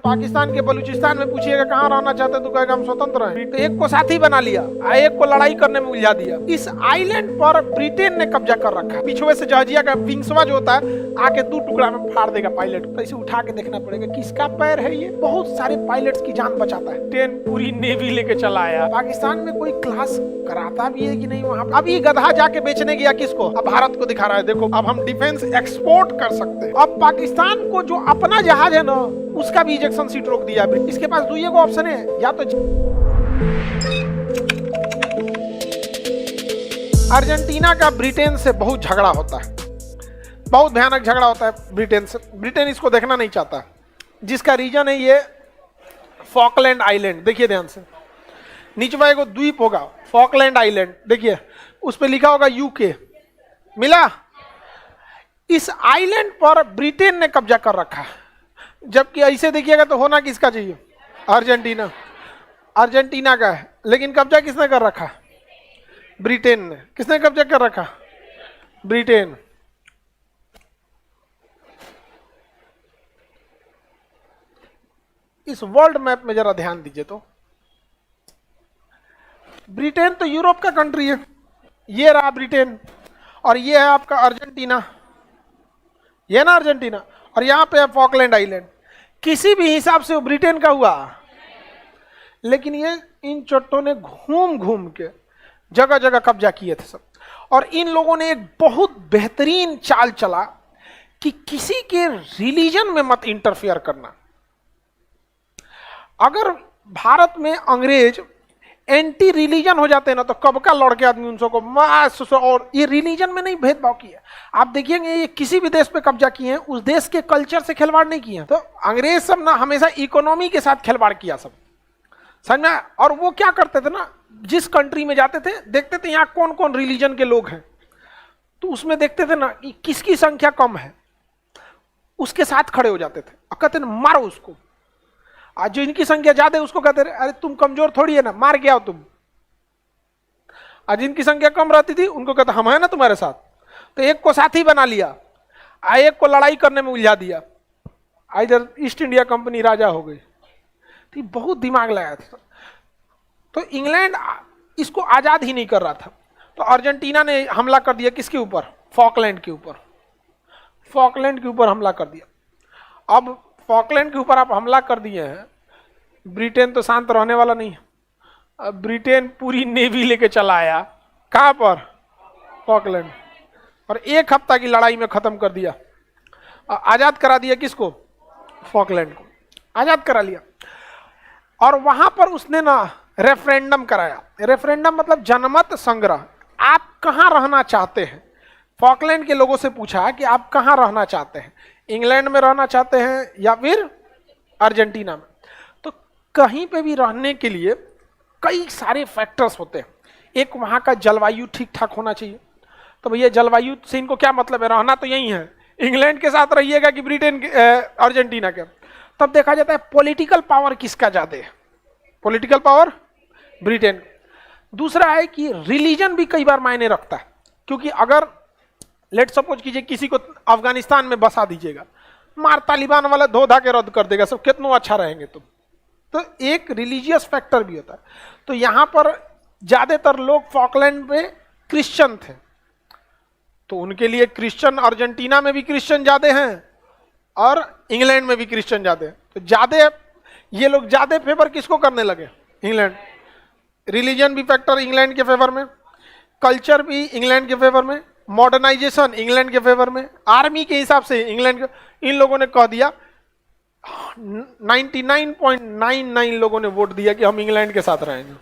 पाकिस्तान के बलूचिस्तान में पूछिएगा कहाँ रहना चाहते तो कहेगा हम स्वतंत्र हैं। तो एक को साथी बना लिया, एक को लड़ाई करने में उलझा दिया। इस आइलैंड पर ब्रिटेन ने कब्जा कर रखा है। पिछुए से जहाजिया का विंग्सवा जो होता है आके 2 टुकड़ा में फाड़ देगा पायलट को। इसे उठा के देखना पड़ेगा किसका पैर है ये। बहुत सारे पायलट्स की जान बचाता है। ट्रेन पूरी नेवी लेके चला आया। पाकिस्तान में कोई क्लास कराता भी है कि नहीं वहाँ। अब ये गधा जाके बेचने गया किसको? अब भारत को दिखा रहा है, देखो अब हम डिफेंस एक्सपोर्ट कर सकते हैं। अब पाकिस्तान को जो अपना जहाज है ना उसका भी इजेक्शन सीट रोक दिया। इसके पास दुइये को ऑप्शन है, या तो अर्जेंटीना का ब्रिटेन से बहुत झगड़ा होता है, बहुत भयानक झगड़ा होता है ब्रिटेन से। ब्रिटेन इसको देखना नहीं चाहता, जिसका रीजन है ये फॉकलैंड आइलैंड। देखिए ध्यान से, नीचवा एगो द्वीप होगा फॉकलैंड आइलैंड, देखिए उस पर लिखा होगा यूके। मिला? इस आइलैंड पर ब्रिटेन ने कब्जा कर रखा है। जबकि ऐसे देखिएगा तो होना किसका चाहिए? अर्जेंटीना। अर्जेंटीना का है, लेकिन कब्जा किसने कर रखा? ब्रिटेन ने। किसने कब्जा कर रखा? ब्रिटेन। इस वर्ल्ड मैप में जरा ध्यान दीजिए तो ब्रिटेन तो यूरोप का कंट्री है, ये रहा ब्रिटेन, और ये है आपका अर्जेंटीना, ये ना अर्जेंटीना, और यहां पे है फॉकलैंड आइलैंड। किसी भी हिसाब से वो ब्रिटेन का हुआ, लेकिन ये इन चट्टों ने घूम घूम के जगह जगह कब्जा किए थे सब। और इन लोगों ने एक बहुत बेहतरीन चाल चला कि किसी के रिलीजन में मत इंटरफेयर करना। अगर भारत में अंग्रेज एंटी रिलीजन हो जाते हैं ना तो कब का लड़ के आदमी उन सबको मास, और ये रिलीजन में नहीं भेदभाव किया। आप देखिएंगे ये किसी भी देश पे कब्जा किए हैं, उस देश के कल्चर से खिलवाड़ नहीं किए। तो अंग्रेज सब ना हमेशा इकोनॉमी के साथ खिलवाड़ किया सब, समझ में? और वो क्या करते थे ना, जिस कंट्री में जाते थे देखते थे यहाँ कौन कौन रिलीजन के लोग हैं, तो उसमें देखते थे ना कि किसकी संख्या कम है, उसके साथ खड़े हो जाते थे और कहते ना मारो उसको। आज जो इनकी संख्या ज्यादा है उसको कहते अरे तुम कमजोर थोड़ी है ना, मार के आओ तुम। आज इनकी संख्या कम रहती थी, उनको कहते हम है ना तुम्हारे साथ। तो एक को साथी बना लिया, एक को लड़ाई करने में उलझा दिया। इधर ईस्ट इंडिया कंपनी राजा हो गई। तो बहुत दिमाग लगाया था। तो इंग्लैंड इसको आजाद ही नहीं कर रहा था, तो अर्जेंटीना ने हमला कर दिया किसके ऊपर? फॉकलैंड के ऊपर। फॉकलैंड के ऊपर हमला कर दिया। अब फॉकलैंड के ऊपर आप हमला कर दिए हैं, ब्रिटेन तो शांत रहने वाला नहीं है। अब ब्रिटेन पूरी नेवी लेके चला आया, कहां पर? फॉकलैंड, और 1 हफ्ता की लड़ाई में खत्म कर दिया। आजाद करा दिया किसको? फॉकलैंड को आजाद करा लिया। और वहां पर उसने ना रेफरेंडम कराया। रेफरेंडम मतलब जनमत संग्रह। आप कहां रहना चाहते हैं? फॉकलैंड के लोगों से पूछा कि आप कहां रहना चाहते हैं, इंग्लैंड में रहना चाहते हैं या फिर अर्जेंटीना में? तो कहीं पे भी रहने के लिए कई सारे फैक्टर्स होते हैं। एक वहां का जलवायु ठीक ठाक होना चाहिए। तो भैया जलवायु से इनको क्या मतलब है? रहना तो यही है, इंग्लैंड के साथ रहिएगा कि ब्रिटेन अर्जेंटीना के? तब देखा जाता है पॉलिटिकल पावर किसका ज्यादा है? Political power Britain. दूसरा है कि रिलीजन भी कई बार मायने रखता है, क्योंकि अगर लेट सपोज कीजिए किसी को अफगानिस्तान में बसा दीजिएगा, मार तालिबान वाला धो धा के रद्द कर देगा सब, कितना अच्छा रहेंगे तुम। तो एक रिलीजियस फैक्टर भी होता है। तो यहां पर ज्यादातर लोग फॉकलैंड में क्रिश्चियन थे, तो उनके लिए क्रिश्चियन, अर्जेंटीना में भी क्रिश्चियन ज्यादा हैं और इंग्लैंड में भी क्रिश्चियन ज्यादा हैं। तो ज्यादा ये लोग ज्यादा फेवर किसको करने लगे? इंग्लैंड। रिलीजन भी फैक्टर इंग्लैंड के फेवर में, कल्चर भी इंग्लैंड के फेवर में, मॉडर्नाइजेशन इंग्लैंड के फेवर में, आर्मी के हिसाब से इंग्लैंड के। इन लोगों ने कह दिया, 99.99 लोगों ने वोट दिया कि हम इंग्लैंड के साथ रहेंगे।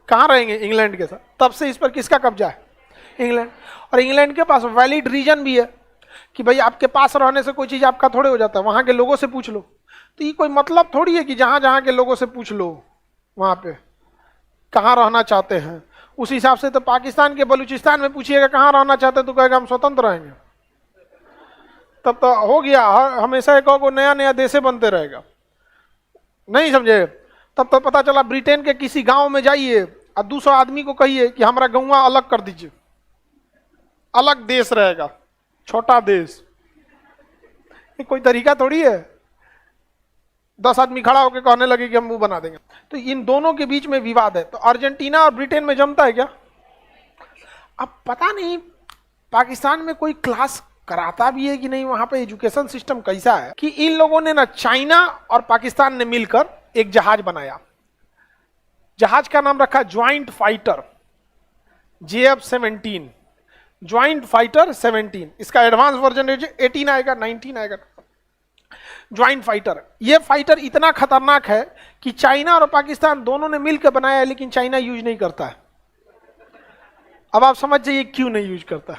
कहां रहेंगे? इंग्लैंड के साथ। तब से इस पर किसका कब्जा है? इंग्लैंड। और इंग्लैंड के पास वैलिड रीजन भी है कि भाई आपके पास रहने से कोई चीज आपका थोड़े हो जाता है, वहां के लोगों से पूछ लो। तो ये कोई मतलब थोड़ी है कि जहां जहां के लोगों से पूछ लो वहां पे कहां रहना चाहते हैं। उस हिसाब से तो पाकिस्तान के बलूचिस्तान में पूछिएगा कहां रहना चाहते हैं तो कहेगा हम स्वतंत्र रहेंगे। तब तो हो गया, हमेशा एक को नया नया देश बनते रहेगा। नहीं समझे? तब तो पता चला ब्रिटेन के किसी गांव में जाइए और 200 आदमी को कहिए कि हमारा गौवा अलग कर दीजिए, अलग देश रहेगा, छोटा देश। ये कोई तरीका थोड़ी है, 10 आदमी खड़ा होकर कहने लगे कि हम वो बना देंगे। तो इन दोनों के बीच में विवाद है। तो अर्जेंटीना और ब्रिटेन में जमता है क्या? अब पता नहीं पाकिस्तान में कोई क्लास कराता भी है कि नहीं, वहां पे एजुकेशन सिस्टम कैसा है कि इन लोगों ने ना, चाइना और पाकिस्तान ने मिलकर एक जहाज बनाया। जहाज का नाम रखा joint fighter, JF-17, joint fighter 17। इसका एडवांस वर्जन 18 आएगा, 19 आएगा। ज्वाइंट फाइटर, ये फाइटर इतना खतरनाक है कि चाइना और पाकिस्तान दोनों ने मिलकर बनाया है, लेकिन चाइना यूज नहीं करता है। अब आप समझ जाइए क्यों नहीं यूज करता।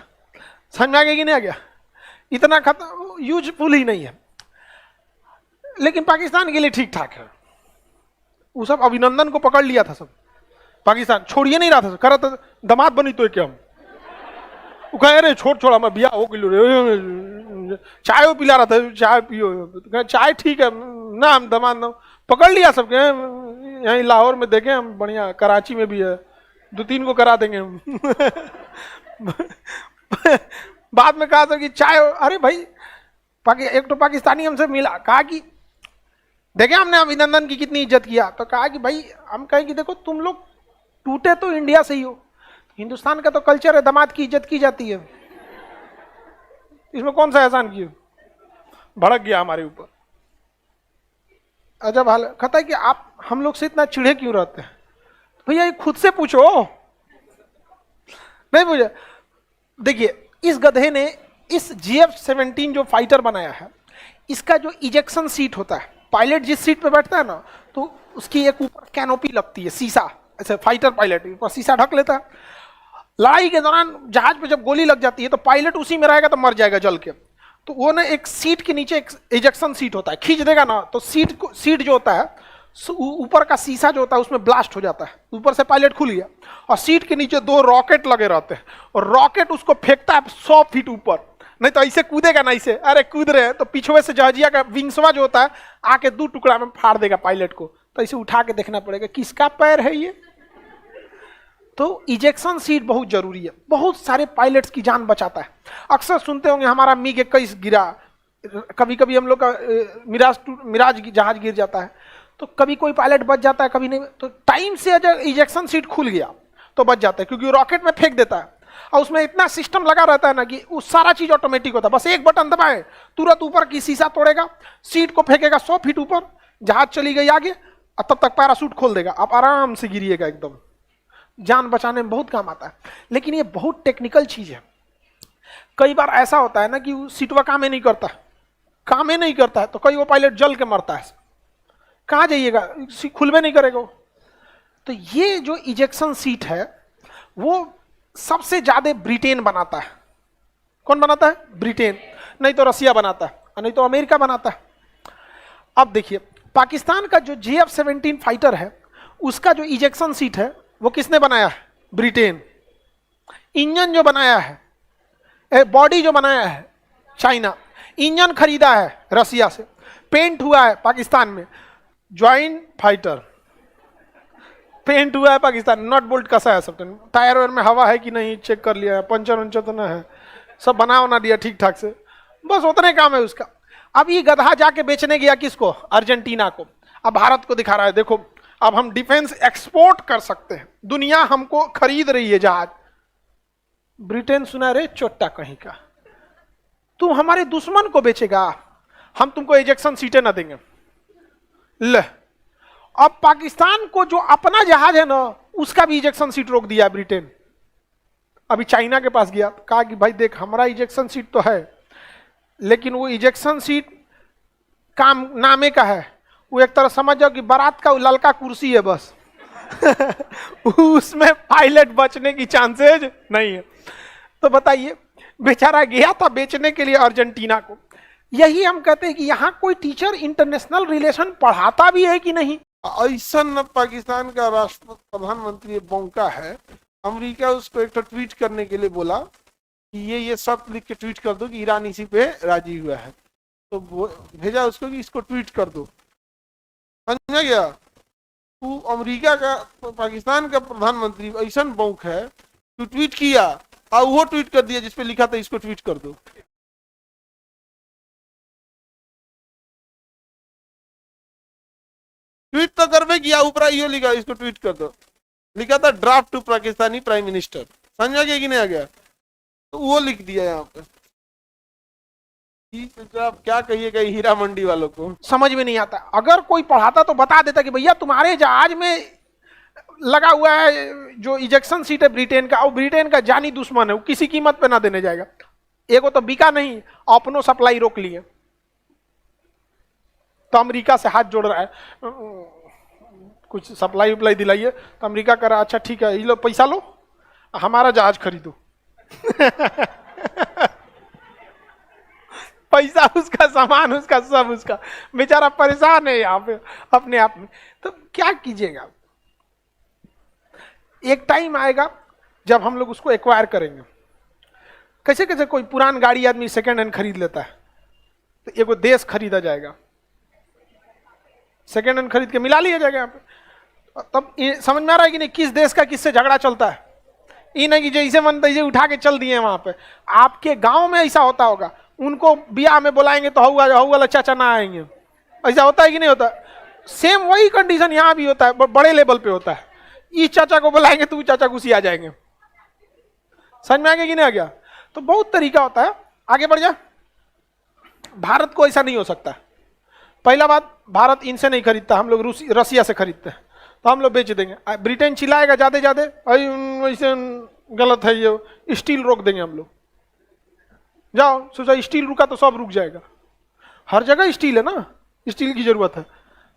समझ में आ गया कि नहीं आ गया? इतना यूजफुल ही नहीं है, लेकिन पाकिस्तान के लिए ठीक ठाक है। वो सब अभिनंदन को पकड़ लिया था, सब पाकिस्तान छोड़िए नहीं रहा था, करा था दामाद बनी तो क्या हम, वो कह रहे छोड़ छोड़ा मैं बिया हो किलो रे, चाय वो पिला रहा था, चाय पियो, चाय ठीक है ना, हम दामाद ना पकड़ लिया सबके। यहीं लाहौर में देखे हम, बढ़िया कराची में भी है, 2-3 को करा देंगे हम। बाद में कहा था कि चाय, अरे भाई एक तो पाकिस्तानी हमसे मिला, कहा कि देखे हमने अभिनंदन की कितनी इज्जत किया, तो कहा कि भाई हम कहें कि देखो तुम लोग टूटे तो इंडिया से ही हो, हिंदुस्तान का तो कल्चर है दामाद की इज्जत की जाती है, इसमें कौन सा एहसान किया। भड़क गया हमारे ऊपर। अजब हाल कहता है कि आप हम लोग से इतना चिढ़े क्यों रहते हैं। भैया ये खुद से पूछो, नहीं पूछे। देखिए इस गधे ने इस JF-17 जो फाइटर बनाया है, इसका जो इजेक्शन सीट होता है, पायलट जिस सीट पे बैठता है ना, तो उसकी एक ऊपर कैनोपी लगती है, शीशा, ऐसे फाइटर पायलट ऊपर शीशा ढक लेता है। लड़ाई के दौरान जहाज पे जब गोली लग जाती है तो पायलट उसी में रहेगा तो मर जाएगा जल के। तो वो ना एक सीट के नीचे एक इजेक्शन सीट होता है, खींच देगा ना तो सीट जो होता है, ऊपर का शीशा जो होता है उसमें ब्लास्ट हो जाता है, ऊपर से पायलट खुल गया, और सीट के नीचे 2 रॉकेट लगे रहते हैं, और रॉकेट उसको फेंकता है 100 फीट ऊपर। नहीं तो ऐसे कूदेगा ना, ऐसे अरे कूद रहे हैं तो पीछे से जहाजिया का विंग्सवा जो होता है आके 2 टुकड़ा में फाड़ देगा पायलट को। तो ऐसे उठा के देखना पड़ेगा किसका पैर है ये। तो इजेक्शन सीट बहुत जरूरी है, बहुत सारे पायलट्स की जान बचाता है। अक्सर सुनते होंगे हमारा MiG 21 गिरा, कभी कभी हम लोग का मिराज जहाज गिर जाता है, तो कभी कोई पायलट बच जाता है कभी नहीं। तो टाइम से अगर इजेक्शन सीट खुल गया तो बच जाता है, क्योंकि रॉकेट में फेंक देता है और उसमें इतना सिस्टम लगा रहता है ना कि वो सारा चीज ऑटोमेटिक होता है, बस एक बटन दबाए तुरंत ऊपर की शीशा तोड़ेगा, सीट को फेंकेगा 100 फीट ऊपर, जहाज चली गई आगे, और तब तक पैराशूट खोल देगा, आप आराम से गिरिएगा एकदम। जान बचाने में बहुत काम आता है, लेकिन ये बहुत टेक्निकल चीज है। कई बार ऐसा होता है ना कि सीटवा काम ही नहीं करता, तो कई वो पायलट जल के मरता है, कहाँ जाइएगा, खुलबे नहीं करेगा। तो ये जो इजेक्शन सीट है वो सबसे ज्यादा ब्रिटेन बनाता है। कौन बनाता है? ब्रिटेन, नहीं तो रसिया बनाता है, नहीं तो अमेरिका बनाता है। अब देखिए पाकिस्तान का जो JF-17 फाइटर है, उसका जो इजेक्शन सीट है वो किसने बनाया है? ब्रिटेन। इंजन जो बनाया है, बॉडी जो बनाया है, चाइना। इंजन खरीदा है रसिया से, पेंट हुआ है पाकिस्तान में। ज्वाइंट फाइटर पेंट हुआ है पाकिस्तान, नट बोल्ट कसा है सब, टायर वायर में हवा है कि नहीं चेक कर लिया, पंचर वंचर तो ना है, सब बना बना दिया ठीक ठाक से, बस उतने काम है उसका। अब ये गधा जाके बेचने गया किसको? अर्जेंटीना को। अब भारत को दिखा रहा है देखो अब हम डिफेंस एक्सपोर्ट कर सकते हैं, दुनिया हमको खरीद रही है जहाज। ब्रिटेन सुना रे चोट्टा कहीं का, तुम हमारे दुश्मन को बेचेगा, हम तुमको इजेक्शन सीटें ना देंगे। ले अब पाकिस्तान को जो अपना जहाज है ना उसका भी इजेक्शन सीट रोक दिया ब्रिटेन। अभी चाइना के पास गया, कहा कि भाई देख हमारा इजेक्शन सीट तो है, लेकिन वो इजेक्शन सीट काम नामे का है, वो एक तरह समझ जाओ कि बारात का ललका कुर्सी है बस। उसमें पायलट बचने की चांसेज नहीं है। तो बताइए बेचारा गया था बेचने के लिए अर्जेंटीना को। यही हम कहते हैं कि यहाँ कोई टीचर इंटरनेशनल रिलेशन पढ़ाता भी है कि नहीं। ऐसा न पाकिस्तान का राष्ट्र प्रधानमंत्री बौंका है, अमेरिका उसको एक ट्वीट करने के लिए बोला कि ये सब लिख के ट्वीट कर दो कि ईरान इसी पे राजी हुआ है, तो भेजा उसको कि इसको ट्वीट कर दो। समझा गया? तू अमेरिका का पाकिस्तान का प्रधानमंत्री ऐसा बौंक है, तू ट्वीट किया और वो ट्वीट कर दिया जिसपे लिखा था इसको ट्वीट कर दो। ट्वीट तो करवे किया, ऊपर यो लिखा, इसको ट्वीट कर दो, लिखा था draft to Pakistani prime minister, समझ आ गया कि नहीं आ गया, तो वो लिख दिया यहाँ पे। आप क्या कहिएगा हीरा मंडी वालों को, समझ में नहीं आता। अगर कोई पढ़ाता तो बता देता कि भैया तुम्हारे जहाज में लगा हुआ है जो इजेक्शन सीट है ब्रिटेन का, वो ब्रिटेन का जानी दुश्मन है, वो किसी कीमत पे ना देने जाएगा। एगो तो बिका नहीं, अपनो सप्लाई रोक लिए, तो अमेरिका से हाथ जोड़ रहा है, कुछ सप्लाई उप्लाई दिलाइए, तो अमेरिका कह रहा अच्छा ठीक है, ये लो पैसा लो, हमारा जहाज खरीदो। पैसा उसका, सामान उसका, सब उसका, बेचारा परेशान है यहाँ पे अपने आप में। तो क्या कीजिएगा, एक टाइम आएगा जब हम लोग उसको एक्वायर करेंगे। कैसे कैसे कोई पुरान गाड़ी आदमी सेकेंड हैंड खरीद लेता है, तो एगो देश खरीदा जाएगा, सेकेंड हैंड खरीद के मिला लिया जाएगा यहाँ पे। तब समझ में आ रहा है कि नहीं किस देश का किससे झगड़ा चलता है। ये नहीं कि जैसे मन तैसे उठा के चल दिए वहां पे। आपके गांव में ऐसा होता होगा, उनको ब्याह में बुलाएंगे तो हऊ वाला चाचा ना आएंगे, ऐसा होता है कि नहीं होता। सेम वही कंडीशन यहाँ भी होता है, बड़े लेवल पे होता है। इस चाचा को बुलाएंगे तो वो चाचा घुसी आ जाएंगे। समझ में आ गया कि नहीं आ गया। तो बहुत तरीका होता है। आगे बढ़ जा। भारत को ऐसा नहीं हो सकता। पहला बात, भारत इनसे नहीं खरीदता, हम लोग रसिया से खरीदते हैं, तो हम लोग बेच देंगे। ब्रिटेन चिल्लाएगा ज्यादा ज्यादा, ऐसे गलत है ये, स्टील रोक देंगे हम लोग। जाओ सोचा स्टील रुका तो सब रुक जाएगा। हर जगह स्टील है ना, स्टील की जरूरत है।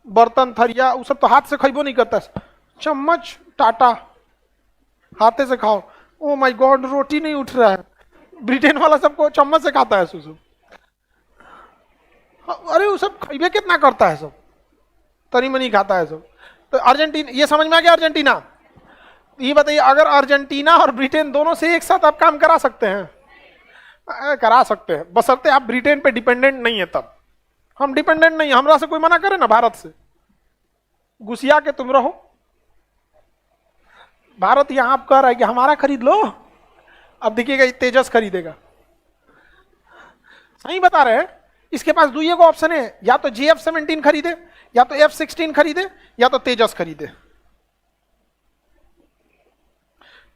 बर्तन थरिया वो सब तो हाथ से खइबो नहीं करता, चम्मच टाटा हाथे से खाओ। ओ माय गॉड, रोटी नहीं उठ रहा है। ब्रिटेन वाला सबको चम्मच से खाता है सुसु। अरे वो सब खइबे कितना करता है, सब तनी मनी खाता है सब। तो अर्जेंटीना, ये समझ में आ गया। अर्जेंटीना, ये बताइए अगर अर्जेंटीना और ब्रिटेन दोनों से एक साथ आप काम करा सकते हैं? करा सकते हैं, बशर्ते आप ब्रिटेन पे डिपेंडेंट नहीं है। तब हम डिपेंडेंट नहीं है, हमरा से कोई मना करे ना भारत से घुसिया के तुम रहो। भारत यहां आप कह रहा है कि हमारा खरीद लो। अब देखिएगा तेजस खरीदेगा, सही बता रहे हैं। इसके पास दुइये को ऑप्शन है, या तो JF-17 खरीदे, या तो F-16 खरीदे, या तो तेजस खरीदे।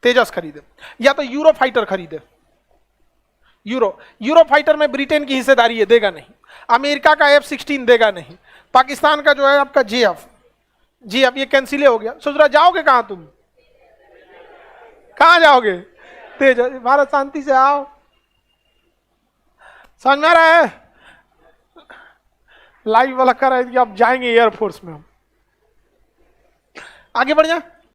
तेजस खरीदे या तो यूरो फाइटर खरीदे। यूरो फाइटर में ब्रिटेन की हिस्सेदारी है, देगा नहीं। अमेरिका का F-16 देगा नहीं। पाकिस्तान का जो है आपका JF ये कैंसिल हो गया। सोच रहा जाओगे कहां तुम, कहां जाओगे? तेजस। भारत शांति से आओ। समझ में आ रहा है? लाइव वाला कर रहा है कि आप जाएंगे एयरफोर्स में। हम आगे बढ़ जाए।